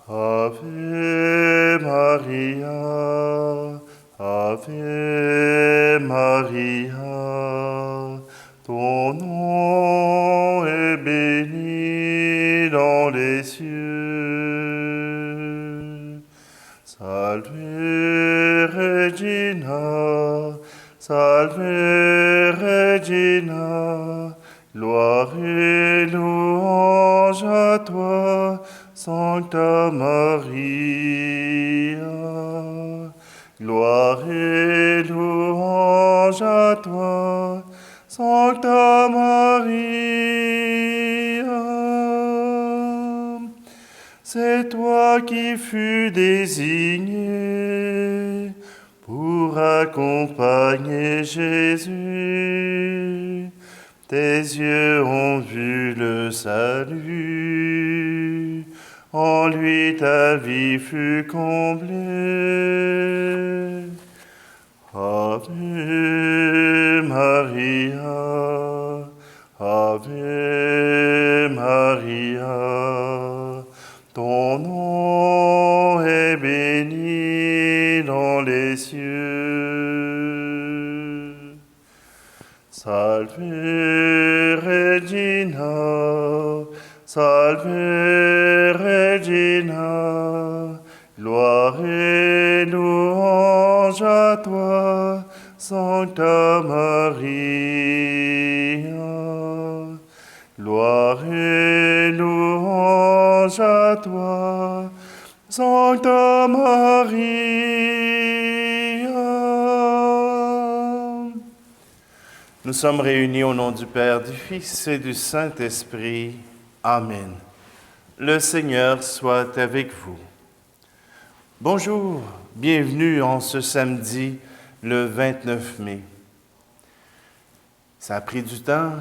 Ave Maria, Ave Maria, ton nom est béni dans les cieux. Salve Regina, salve Regina, gloire et louange à toi, Sancta Maria. Gloire et louange à toi, Sancta Maria. C'est toi qui fus désigné pour accompagner Jésus. Tes yeux ont vu le salut, en lui ta vie fut comblée. Ave Maria, Ave Maria, ton nom est béni dans les cieux. Salve Regina, salve Regina, gloire et louange à toi, Sancta Maria. Gloire et louange à toi, Sancta Maria. Nous sommes réunis au nom du Père, du Fils et du Saint-Esprit. Amen. Le Seigneur soit avec vous. Bonjour, bienvenue en ce samedi, le 29 mai. Ça a pris du temps,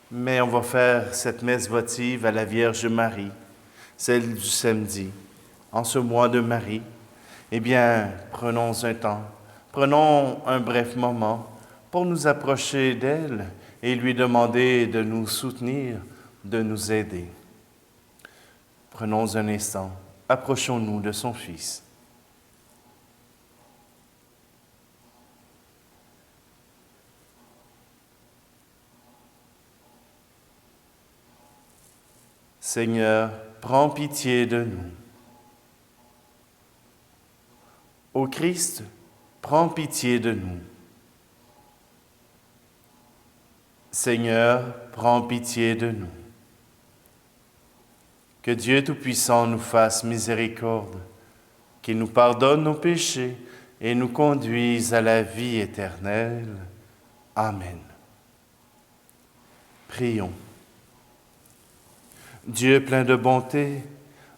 mais on va faire cette messe votive à la Vierge Marie, celle du samedi, en ce mois de Marie. Eh bien, prenons un temps, prenons un bref moment pour nous approcher d'elle et lui demander de nous soutenir, de nous aider. Prenons un instant, approchons-nous de son Fils. Seigneur, prends pitié de nous. Ô Christ, prends pitié de nous. Seigneur, prends pitié de nous. Que Dieu Tout-Puissant nous fasse miséricorde, qu'il nous pardonne nos péchés et nous conduise à la vie éternelle. Amen. Prions. Dieu plein de bonté,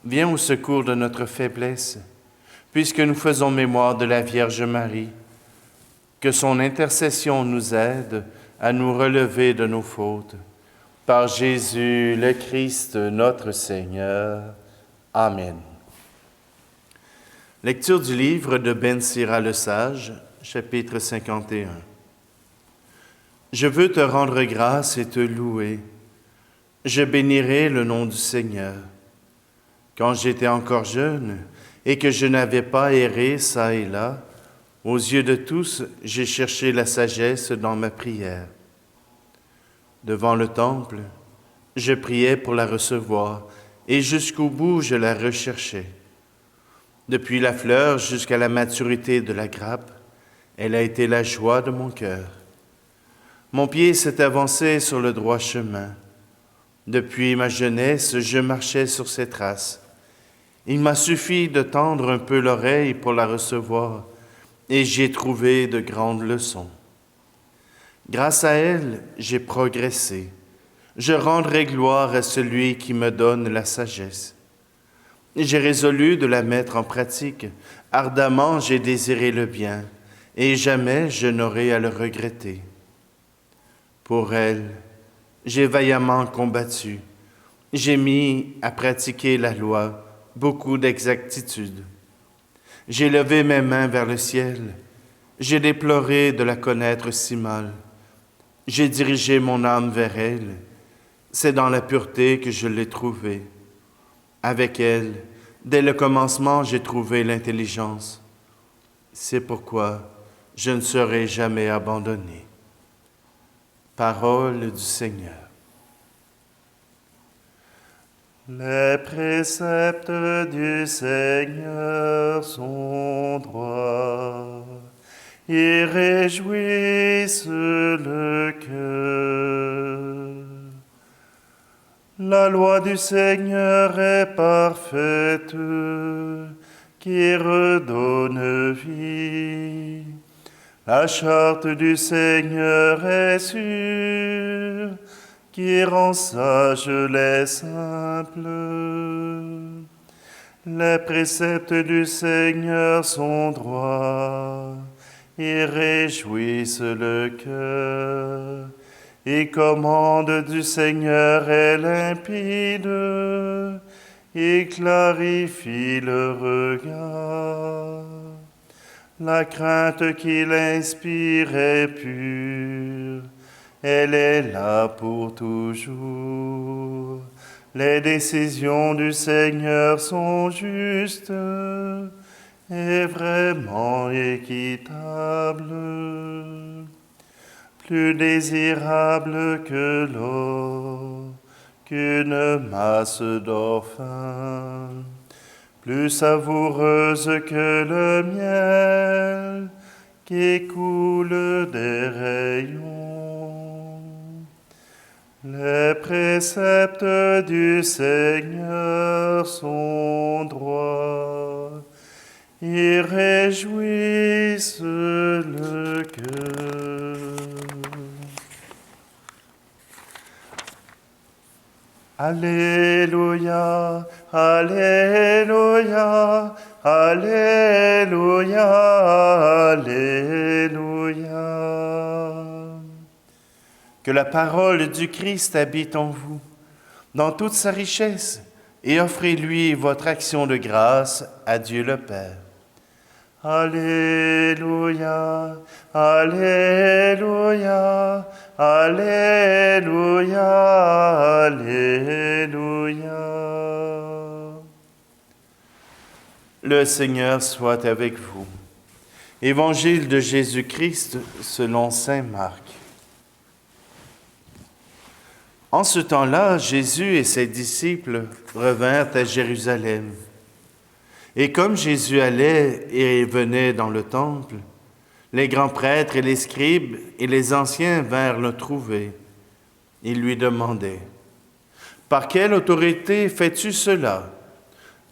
viens au secours de notre faiblesse, puisque nous faisons mémoire de la Vierge Marie. Que son intercession nous aide à nous relever de nos fautes. Par Jésus le Christ, notre Seigneur. Amen. Lecture du livre de Ben Sira le Sage, chapitre 51. Je veux te rendre grâce et te louer. Je bénirai le nom du Seigneur. Quand j'étais encore jeune et que je n'avais pas erré çà et là, aux yeux de tous, j'ai cherché la sagesse dans ma prière. Devant le temple, je priais pour la recevoir et jusqu'au bout je la recherchais. Depuis la fleur jusqu'à la maturité de la grappe, elle a été la joie de mon cœur. Mon pied s'est avancé sur le droit chemin. Depuis ma jeunesse, je marchais sur ses traces. Il m'a suffi de tendre un peu l'oreille pour la recevoir, et j'y ai trouvé de grandes leçons. Grâce à elle, j'ai progressé. Je rendrai gloire à celui qui me donne la sagesse. J'ai résolu de la mettre en pratique. Ardemment, j'ai désiré le bien, et jamais je n'aurai à le regretter. Pour elle, j'ai vaillamment combattu. J'ai mis à pratiquer la loi beaucoup d'exactitude. J'ai levé mes mains vers le ciel. J'ai déploré de la connaître si mal. J'ai dirigé mon âme vers elle. C'est dans la pureté que je l'ai trouvée. Avec elle, Dès le commencement, j'ai trouvé l'intelligence. C'est pourquoi je ne serai jamais abandonné. Parole du Seigneur. Les préceptes du Seigneur sont droits, ils réjouissent le cœur. La loi du Seigneur est parfaite, qui redonne vie. La charte du Seigneur est sûre, qui rend sages les simples. Les préceptes du Seigneur sont droits, ils réjouissent le cœur. Et commande du Seigneur est limpide, et clarifie le regard. La crainte qu'il inspire est pure, elle est là pour toujours. Les décisions du Seigneur sont justes et vraiment équitables. Plus désirable que l'or, qu'une masse d'or fin, plus savoureuse que le miel qui coule des rayons. Les préceptes du Seigneur sont droits, ils réjouissent le cœur. Alléluia, Alléluia, Alléluia, Alléluia. Que la parole du Christ habite en vous, dans toute sa richesse, et offrez-lui votre action de grâce à Dieu le Père. Alléluia, Alléluia, Alléluia, Alléluia. Le Seigneur soit avec vous. Évangile de Jésus-Christ selon saint Marc. En ce temps-là, Jésus et ses disciples revinrent à Jérusalem. Et comme Jésus allait et venait dans le temple, les grands prêtres et les scribes et les anciens vinrent le trouver. Ils lui demandaient, « Par quelle autorité fais-tu cela?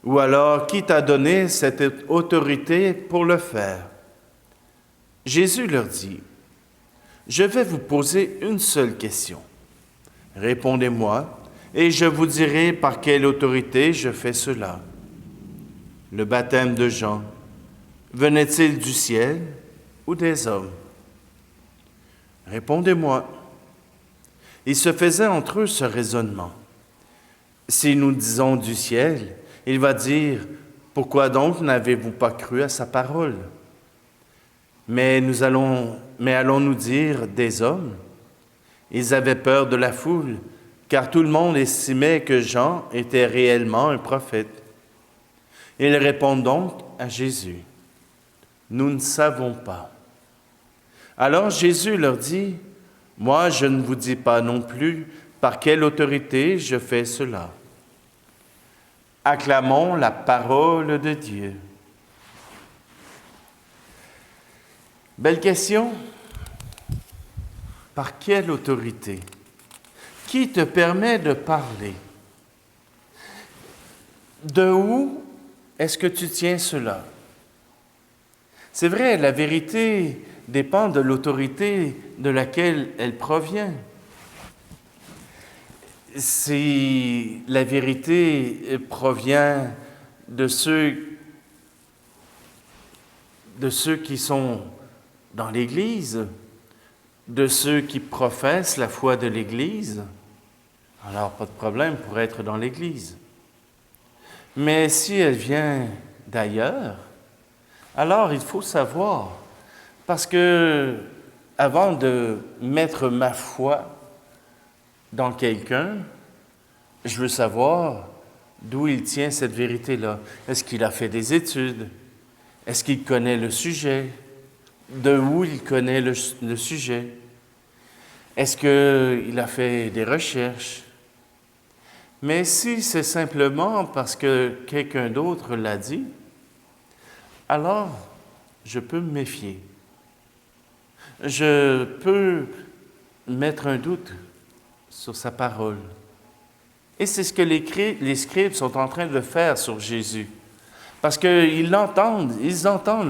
Ou alors, qui t'a donné cette autorité pour le faire? » Jésus leur dit, « Je vais vous poser une seule question. Répondez-moi, et je vous dirai par quelle autorité je fais cela. Le baptême de Jean, venait-il du ciel ou des hommes? Répondez-moi. » Il se faisait entre eux ce raisonnement. Si nous disons du ciel, il va dire, « Pourquoi donc n'avez-vous pas cru à sa parole? » Mais allons-nous dire des hommes? Ils avaient peur de la foule, car tout le monde estimait que Jean était réellement un prophète. Ils répondent donc à Jésus, « Nous ne savons pas. » Alors Jésus leur dit, « Moi, je ne vous dis pas non plus par quelle autorité je fais cela. » Acclamons la parole de Dieu. Belle question. Par quelle autorité? Qui te permet de parler? De où est-ce que tu tiens cela? C'est vrai, la vérité dépend de l'autorité de laquelle elle provient. Si la vérité provient de ceux qui sont dans l'Église, de ceux qui professent la foi de l'Église, alors pas de problème pour être dans l'Église. Mais si elle vient d'ailleurs, alors il faut savoir, parce que avant de mettre ma foi dans quelqu'un, je veux savoir D'où il tient cette vérité-là? Est-ce qu'il a fait des études? Est-ce qu'il connaît le sujet? De où il connaît le sujet? Est-ce qu'il a fait des recherches? Mais si c'est simplement parce que quelqu'un d'autre l'a dit, alors je peux me méfier. Je peux mettre un doute sur sa parole. Et c'est ce que les scribes sont en train de faire sur Jésus. Parce qu'ils entendent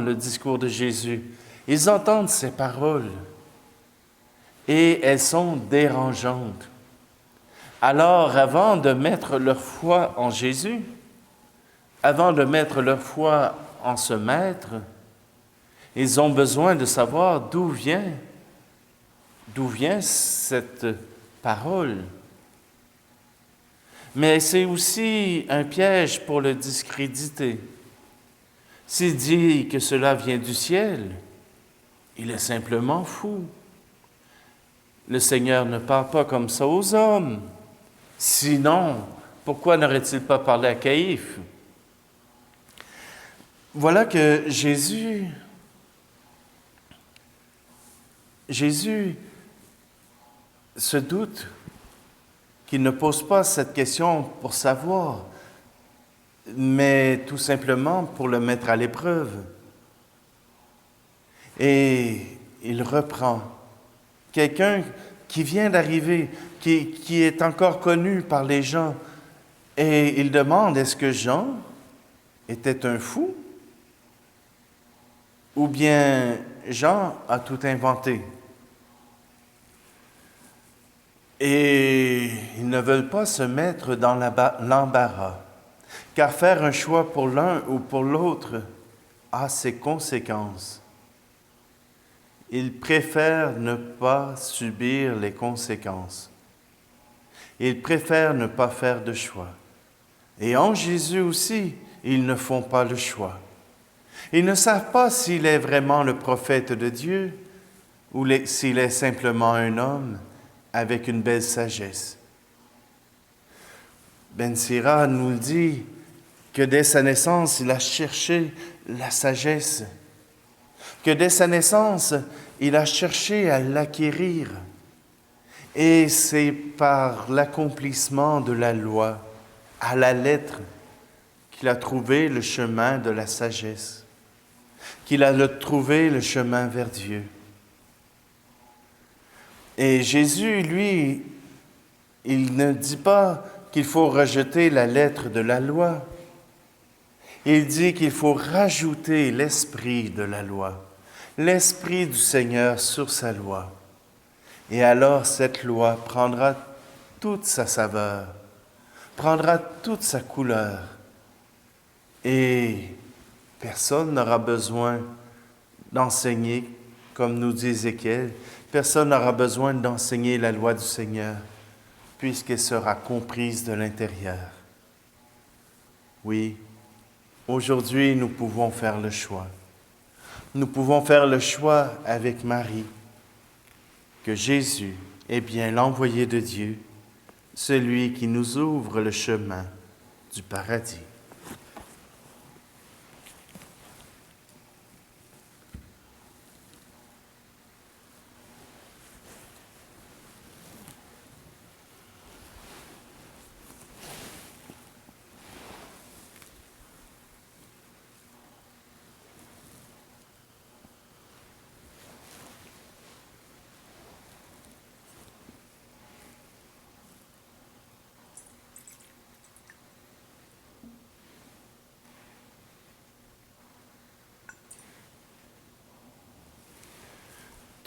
le discours de Jésus. Ils entendent ses paroles. Et elles sont dérangeantes. Alors, avant de mettre leur foi en Jésus, avant de mettre leur foi en ce Maître, ils ont besoin de savoir d'où vient cette parole. Mais c'est aussi un piège pour le discréditer. S'il dit que cela vient du ciel, il est simplement fou. Le Seigneur ne parle pas comme ça aux hommes. Sinon, pourquoi n'aurait-il pas parlé à Caïphe? Voilà que Jésus se doute qu'il ne pose pas cette question pour savoir, mais tout simplement pour le mettre à l'épreuve. Et il reprend quelqu'un qui vient d'arriver, qui est encore connu par les gens, et il demande, est-ce que Jean était un fou? Ou bien Jean a tout inventé? Et ils ne veulent pas se mettre dans l'embarras, car faire un choix pour l'un ou pour l'autre a ses conséquences. Ils préfèrent ne pas subir les conséquences. Ils préfèrent ne pas faire de choix. Et en Jésus aussi, ils ne font pas le choix. Ils ne savent pas s'il est vraiment le prophète de Dieu ou s'il est simplement un homme avec une belle sagesse. Ben Sira nous dit que dès sa naissance, il a cherché la sagesse, que dès sa naissance, il a cherché à l'acquérir. Et c'est par l'accomplissement de la loi, à la lettre, qu'il a trouvé le chemin de la sagesse, qu'il a trouvé le chemin vers Dieu. Et Jésus, lui, il ne dit pas qu'il faut rejeter la lettre de la loi. Il dit qu'il faut rajouter l'esprit de la loi, l'esprit du Seigneur sur sa loi. Et alors cette loi prendra toute sa saveur, prendra toute sa couleur. Et personne n'aura besoin d'enseigner, comme nous dit Ézéchiel, personne n'aura besoin d'enseigner la loi du Seigneur, puisqu'elle sera comprise de l'intérieur. Oui, aujourd'hui, nous pouvons faire le choix. Nous pouvons faire le choix avec Marie, que Jésus est bien l'envoyé de Dieu, celui qui nous ouvre le chemin du paradis.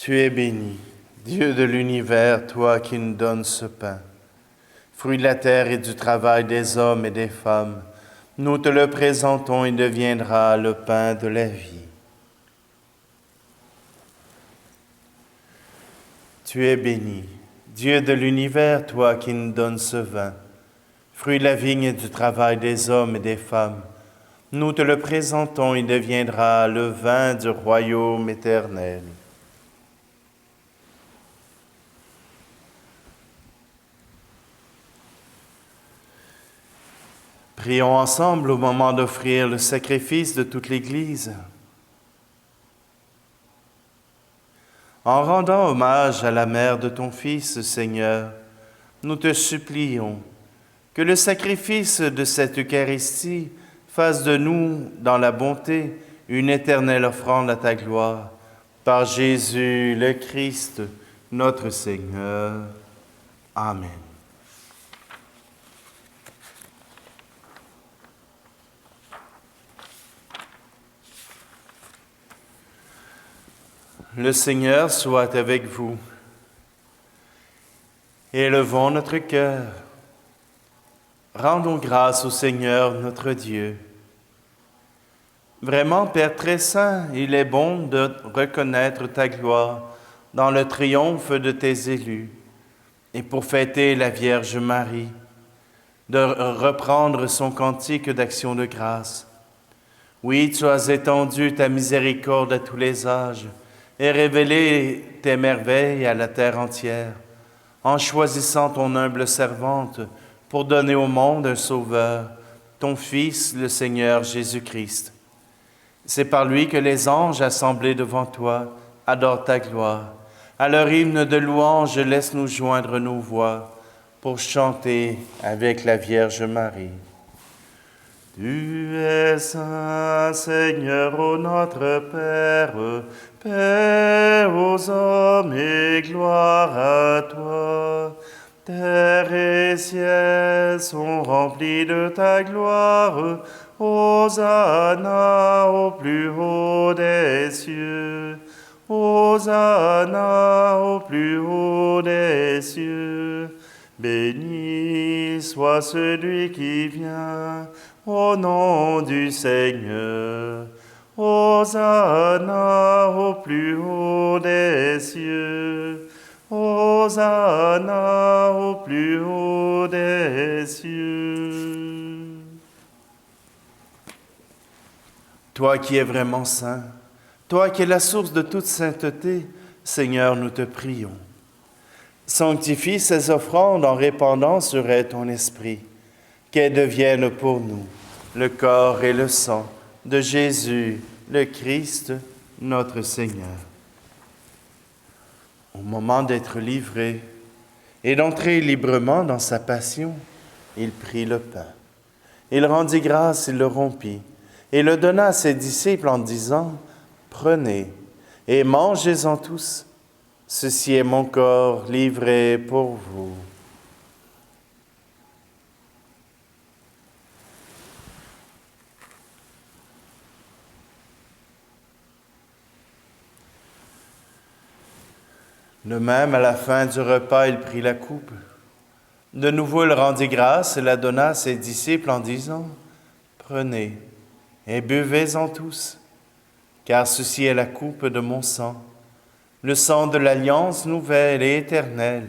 Tu es béni, Dieu de l'univers, toi qui nous donnes ce pain, fruit de la terre et du travail des hommes et des femmes. Nous te le présentons, il deviendra le pain de la vie. Tu es béni, Dieu de l'univers, toi qui nous donnes ce vin, fruit de la vigne et du travail des hommes et des femmes. Nous te le présentons, il deviendra le vin du royaume éternel. Prions ensemble au moment d'offrir le sacrifice de toute l'Église. En rendant hommage à la mère de ton Fils, Seigneur, nous te supplions que le sacrifice de cette Eucharistie fasse de nous, dans la bonté, une éternelle offrande à ta gloire. Par Jésus le Christ, notre Seigneur. Amen. Le Seigneur soit avec vous. Élevons notre cœur. Rendons grâce au Seigneur notre Dieu. Vraiment, Père très saint, il est bon de reconnaître ta gloire dans le triomphe de tes élus, et pour fêter la Vierge Marie, de reprendre son cantique d'action de grâce. Oui, tu as étendu ta miséricorde à tous les âges, et révélé tes merveilles à la terre entière, en choisissant ton humble servante pour donner au monde un sauveur, ton Fils, le Seigneur Jésus-Christ. C'est par lui que les anges assemblés devant toi adorent ta gloire. À leur hymne de louange, laisse-nous joindre nos voix pour chanter avec la Vierge Marie. Tu es saint, Seigneur, ô notre Père, paix aux hommes et gloire à toi. Terre et ciel sont remplis de ta gloire. Hosanna au plus haut des cieux. Hosanna au plus haut des cieux. Béni soit celui qui vient au nom du Seigneur. Hosanna au plus haut des cieux. Hosanna au plus haut des cieux. Toi qui es vraiment saint, toi qui es la source de toute sainteté, Seigneur, nous te prions. Sanctifie ces offrandes en répandant sur elles ton esprit, qu'elles deviennent pour nous le corps et le sang de Jésus, le Christ, notre Seigneur. Au moment d'être livré et d'entrer librement dans sa passion, il prit le pain. Il rendit grâce, il le rompit et le donna à ses disciples en disant « Prenez et mangez-en tous. Ceci est mon corps livré pour vous. » De même, à la fin du repas, il prit la coupe. De nouveau, il rendit grâce et la donna à ses disciples en disant « Prenez et buvez-en tous, car ceci est la coupe de mon sang, le sang de l'alliance nouvelle et éternelle,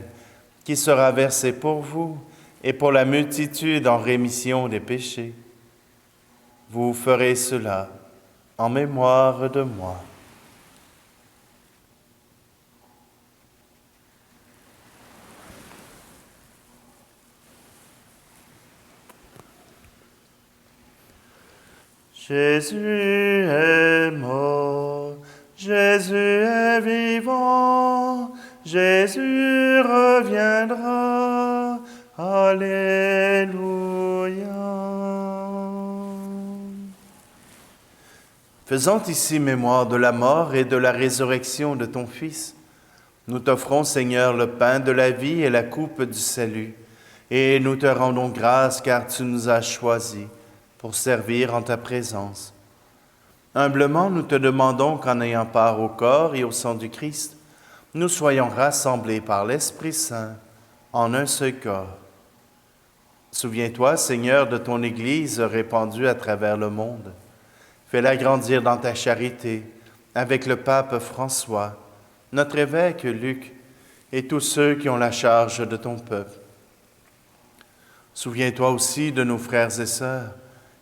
qui sera versé pour vous et pour la multitude en rémission des péchés. Vous ferez cela en mémoire de moi. » Jésus est mort, Jésus est vivant, Jésus reviendra, Alléluia. Faisant ici mémoire de la mort et de la résurrection de ton Fils, nous t'offrons, Seigneur, le pain de la vie et la coupe du salut, et nous te rendons grâce car tu nous as choisis pour servir en ta présence. Humblement, nous te demandons qu'en ayant part au corps et au sang du Christ, nous soyons rassemblés par l'Esprit Saint en un seul corps. Souviens-toi, Seigneur, de ton Église répandue à travers le monde. Fais-la grandir dans ta charité avec le pape François, notre évêque Luc et tous ceux qui ont la charge de ton peuple. Souviens-toi aussi de nos frères et sœurs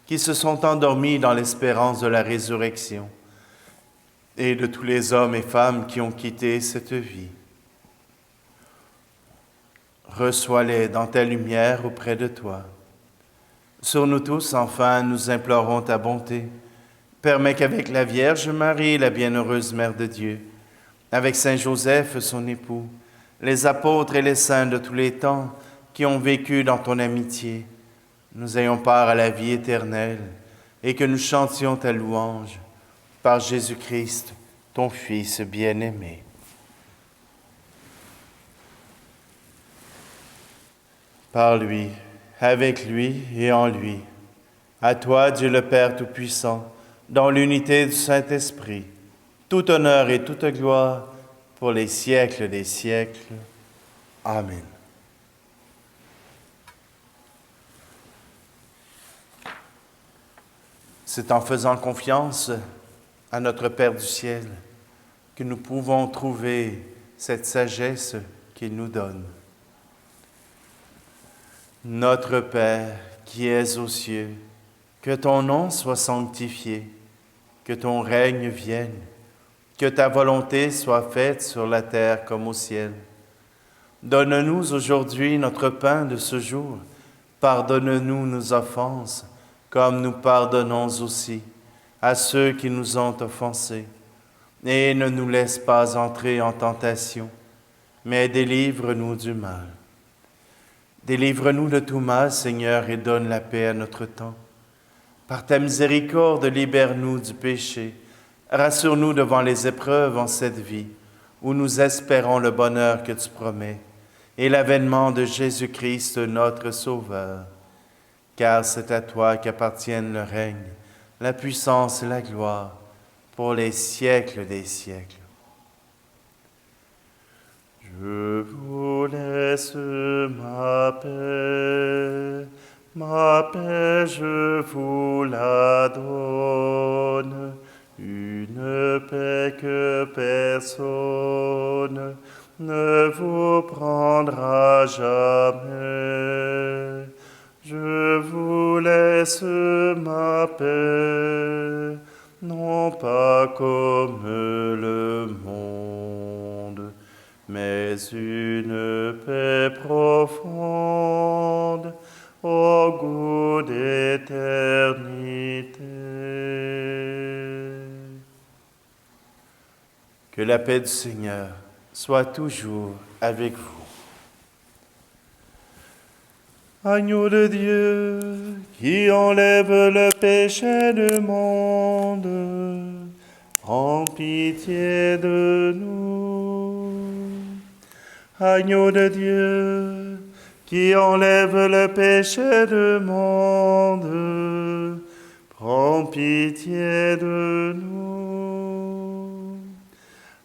qui se sont endormis dans l'espérance de la résurrection, et de tous les hommes et femmes qui ont quitté cette vie. Reçois-les dans ta lumière auprès de toi. Sur nous tous, enfin, nous implorons ta bonté. Permets qu'avec la Vierge Marie, la bienheureuse Mère de Dieu, avec Saint Joseph, son époux, les apôtres et les saints de tous les temps qui ont vécu dans ton amitié, nous ayons part à la vie éternelle et que nous chantions ta louange par Jésus-Christ, ton Fils bien-aimé. Par lui, avec lui et en lui, à toi, Dieu le Père Tout-Puissant, dans l'unité du Saint-Esprit, tout honneur et toute gloire pour les siècles des siècles. Amen. C'est en faisant confiance à notre Père du ciel que nous pouvons trouver cette sagesse qu'il nous donne. Notre Père qui es aux cieux, que ton nom soit sanctifié, que ton règne vienne, que ta volonté soit faite sur la terre comme au ciel. Donne-nous aujourd'hui notre pain de ce jour. Pardonne-nous nos offenses, comme nous pardonnons aussi à ceux qui nous ont offensés. Et ne nous laisse pas entrer en tentation, mais délivre-nous du mal. Délivre-nous de tout mal, Seigneur, et donne la paix à notre temps. Par ta miséricorde, libère-nous du péché. Rassure-nous devant les épreuves en cette vie, où nous espérons le bonheur que tu promets, et l'avènement de Jésus-Christ, notre Sauveur. Car c'est à toi qu'appartiennent le règne, la puissance et la gloire, pour les siècles des siècles. Je vous laisse ma paix je vous la donne, une paix que personne ne vous prendra jamais. Je vous laisse ma paix, non pas comme le monde, mais une paix profonde, au goût d'éternité. Que la paix du Seigneur soit toujours avec vous. Agneau de Dieu, qui enlève le péché du monde, prends pitié de nous. Agneau de Dieu, qui enlève le péché du monde, prends pitié de nous.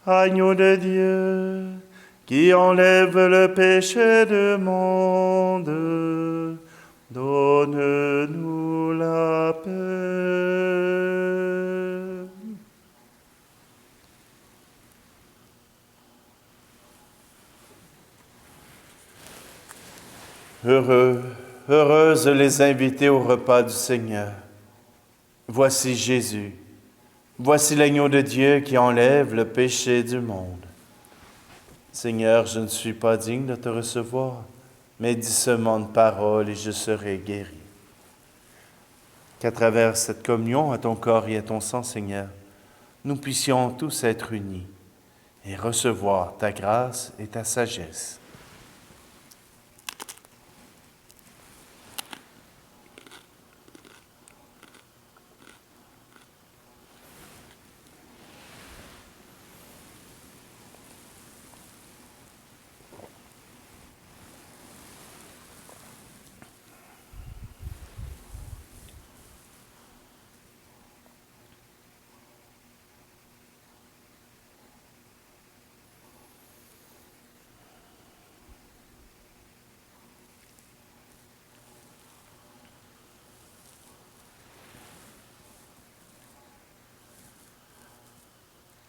Agneau de Dieu, qui enlève le péché du monde, donne-nous la paix. Heureuses les invités au repas du Seigneur. Voici Jésus, voici l'agneau de Dieu qui enlève le péché du monde. Seigneur, je ne suis pas digne de te recevoir, mais dis seulement une parole et je serai guéri. Qu'à travers cette communion à ton corps et à ton sang, Seigneur, nous puissions tous être unis et recevoir ta grâce et ta sagesse.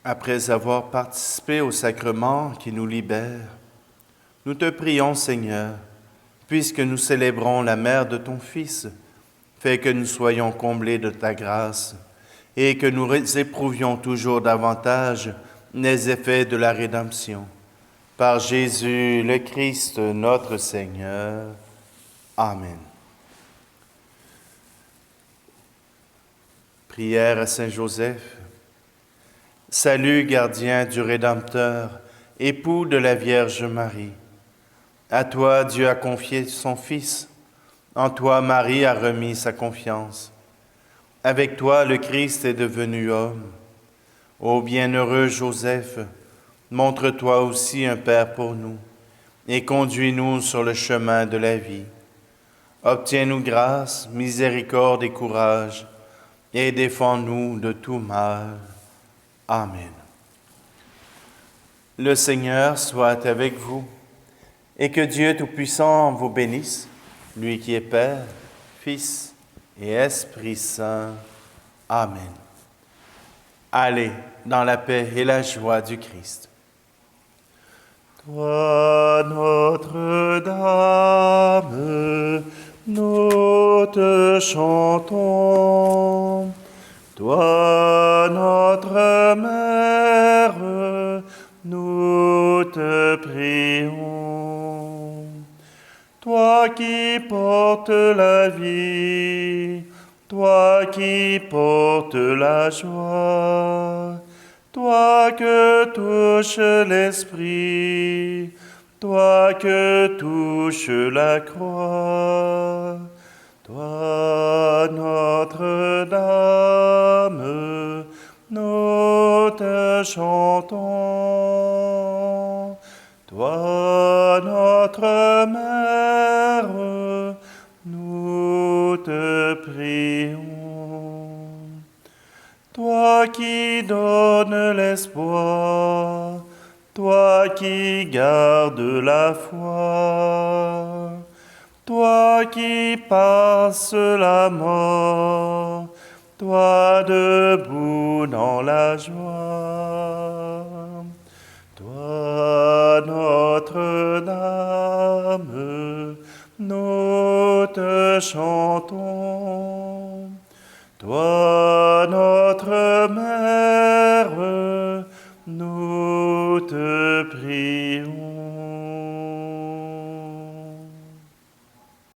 Après avoir participé au sacrement qui nous libère, nous te prions, Seigneur, puisque nous célébrons la mère de ton Fils, fais que nous soyons comblés de ta grâce et que nous éprouvions toujours davantage les effets de la rédemption. Par Jésus le Christ, notre Seigneur. Amen. Prière à Saint Joseph. Salut, gardien du Rédempteur, époux de la Vierge Marie. À toi, Dieu a confié son Fils. En toi, Marie a remis sa confiance. Avec toi, le Christ est devenu homme. Ô bienheureux Joseph, montre-toi aussi un Père pour nous et conduis-nous sur le chemin de la vie. Obtiens-nous grâce, miséricorde et courage, et défends-nous de tout mal. Amen. Le Seigneur soit avec vous, et que Dieu Tout-Puissant vous bénisse, lui qui est Père, Fils et Esprit Saint. Amen. Allez dans la paix et la joie du Christ. Toi, Notre-Dame, nous te chantons. Toi, notre Mère, nous te prions. Toi qui portes la vie, toi qui portes la joie, toi que touche l'Esprit, toi que touche la croix, toi, Notre-Dame, nous te chantons. Toi, notre Mère, nous te prions. Toi qui donnes l'espoir, toi qui gardes la foi, toi qui passes la mort, toi debout dans la joie. Toi, Notre-Dame, nous te chantons. Toi, notre Mère,